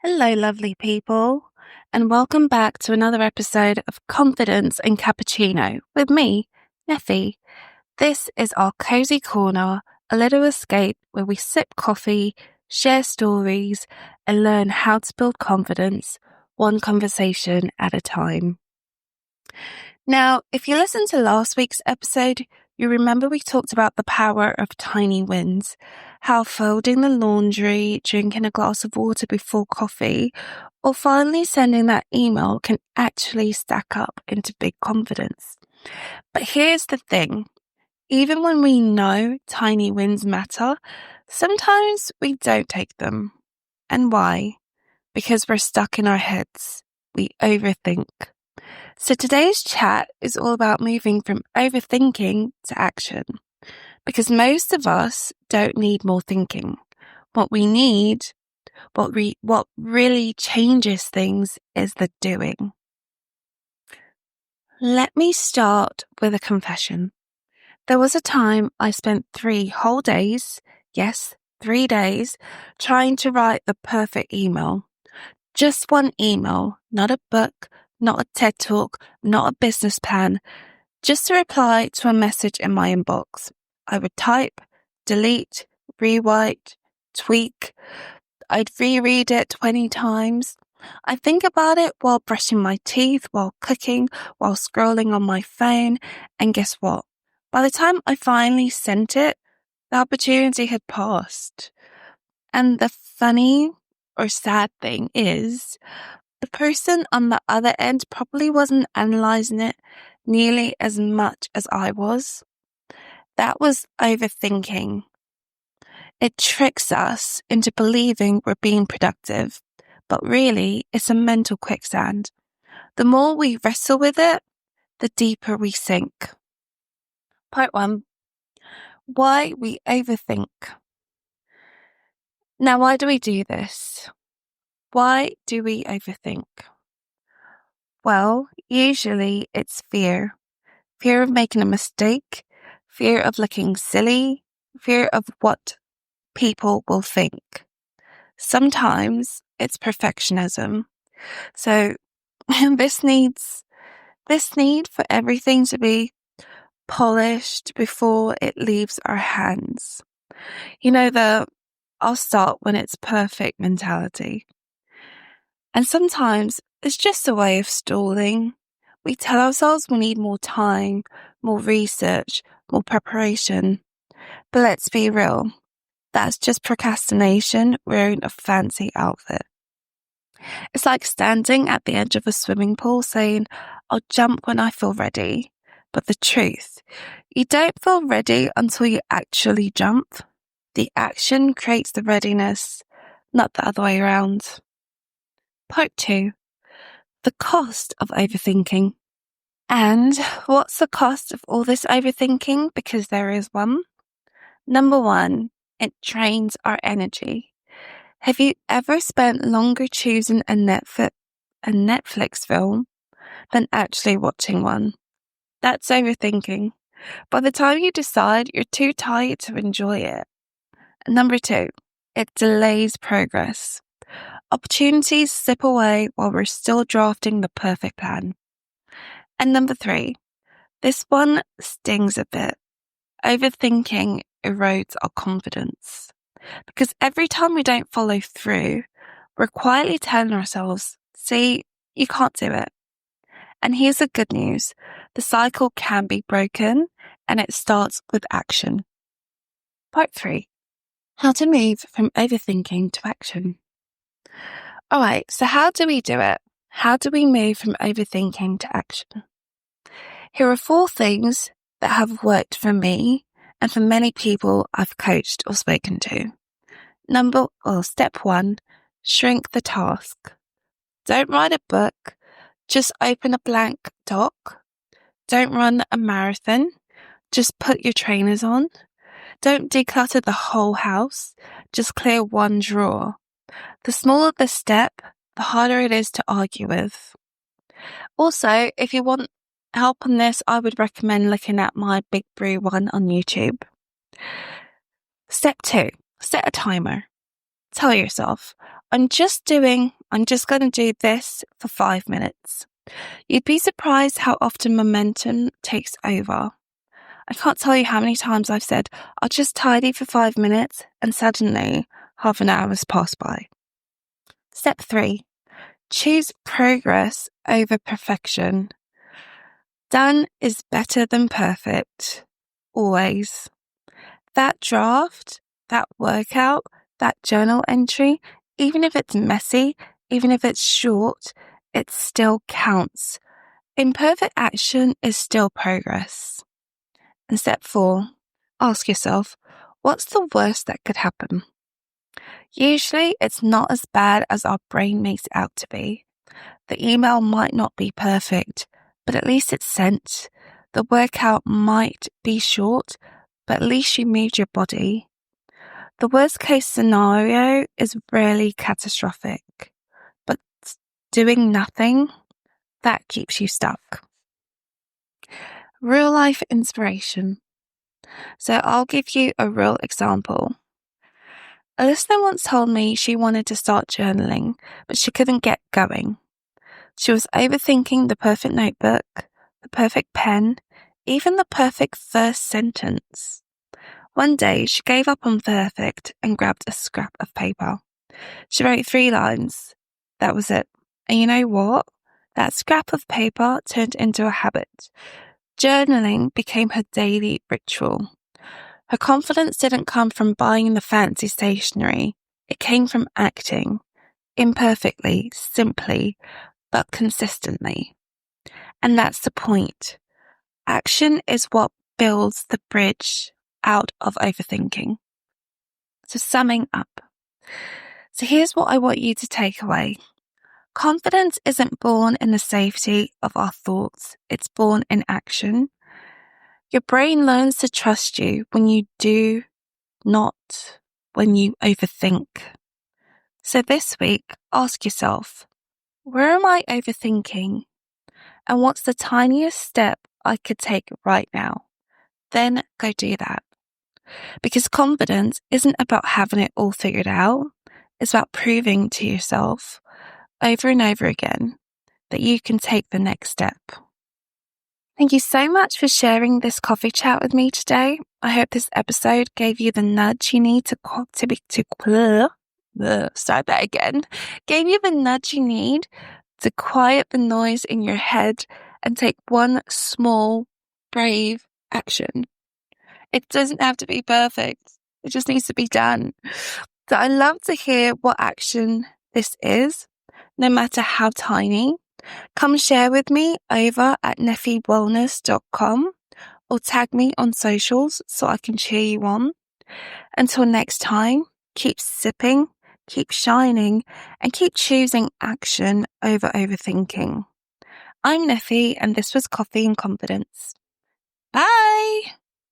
Hello, lovely people, and welcome back to another episode of Confidence and Cappuccino with me, Nefe. This is our cozy corner, a little escape where we sip coffee, share stories, and learn how to build confidence one conversation at a time. Now, if you listened to last week's episode, you remember we talked about the power of tiny wins, how folding the laundry, drinking a glass of water before coffee, or finally sending that email can actually stack up into big confidence. But here's the thing. Even when we know tiny wins matter, sometimes we don't take them. And why? Because we're stuck in our heads. We overthink. So today's chat is all about moving from overthinking to action. Because most of us don't need more thinking. What we need, what really changes things is the doing. Let me start with a confession. There was a time I spent 3 whole days, yes, 3 days, trying to write the perfect email. Just one email, not a book, not a TED Talk, not a business plan, just a reply to a message in my inbox. I would type, delete, rewrite, tweak. I'd reread it 20 times. I think about it while brushing my teeth, while cooking, while scrolling on my phone. And guess what? By the time I finally sent it, the opportunity had passed. And the funny or sad thing is, the person on the other end probably wasn't analyzing it nearly as much as I was. That was overthinking. It tricks us into believing we're being productive, but really it's a mental quicksand. The more we wrestle with it, the deeper we sink. Part 1. Why we overthink. Now, why do we do this? Why do we overthink? Well, usually it's fear. Fear of making a mistake, fear of looking silly, fear of what people will think. Sometimes it's perfectionism. So this need for everything to be polished before it leaves our hands. You know, the I'll start when it's perfect mentality. And sometimes it's just a way of stalling. We tell ourselves we need more time, more research, more preparation. But let's be real. That's just procrastination wearing a fancy outfit. It's like standing at the edge of a swimming pool saying, I'll jump when I feel ready. But the truth, you don't feel ready until you actually jump. The action creates the readiness, not the other way around. Part 2. The cost of overthinking. And what's the cost of all this overthinking? Because there is one. Number 1, it drains our energy. Have you ever spent longer choosing a Netflix film than actually watching one? That's overthinking. By the time you decide, you're too tired to enjoy it. And number 2, it delays progress. Opportunities slip away while we're still drafting the perfect plan. And number 3, this one stings a bit. Overthinking erodes our confidence. Because every time we don't follow through, we're quietly telling ourselves, see, you can't do it. And here's the good news. The cycle can be broken, and it starts with action. Part 3. How to move from overthinking to action. All right, so how do we do it? How do we move from overthinking to action? Here are 4 things that have worked for me and for many people I've coached or spoken to. Step 1, shrink the task. Don't write a book, just open a blank doc. Don't run a marathon, just put your trainers on. Don't declutter the whole house, just clear one drawer. The smaller the step, the harder it is to argue with. Also, if you want help on this, I would recommend looking at my Big Brew one on YouTube. Step 2, set a timer. Tell yourself, I'm just going to do this for 5 minutes. You'd be surprised how often momentum takes over. I can't tell you how many times I've said, I'll just tidy for 5 minutes, and suddenly half an hour has passed by. Step 3, choose progress over perfection. Done is better than perfect. Always. That draft, that workout, that journal entry, even if it's messy, even if it's short, it still counts. Imperfect action is still progress. And step 4, ask yourself, what's the worst that could happen? Usually it's not as bad as our brain makes it out to be. The email might not be perfect, but at least it's sent. The workout might be short, but at least you moved your body. The worst case scenario is rarely catastrophic, but doing nothing, that keeps you stuck. Real life inspiration. So I'll give you a real example. A listener once told me she wanted to start journaling, but she couldn't get going. She was overthinking the perfect notebook, the perfect pen, even the perfect first sentence. One day, she gave up on perfect and grabbed a scrap of paper. She wrote 3 lines. That was it. And you know what? That scrap of paper turned into a habit. Journaling became her daily ritual. Her confidence didn't come from buying the fancy stationery. It came from acting. Imperfectly, simply, but consistently. And that's the point. Action is what builds the bridge out of overthinking. So summing up. So here's what I want you to take away. Confidence isn't born in the safety of our thoughts. It's born in action. Your brain learns to trust you when you do, not when you overthink. So this week, ask yourself, where am I overthinking? And what's the tiniest step I could take right now? Then go do that. Because confidence isn't about having it all figured out. It's about proving to yourself over and over again that you can take the next step. Thank you so much for sharing this coffee chat with me today. I hope this episode gave you the nudge you need Gave you the nudge you need to quiet the noise in your head and take one small, brave action. It doesn't have to be perfect. It just needs to be done. So I love to hear what action this is, no matter how tiny. Come share with me over at nefewellness.com or tag me on socials so I can cheer you on. Until next time, keep sipping, keep shining, and keep choosing action over overthinking. I'm Nefe, and this was Coffee and Confidence. Bye!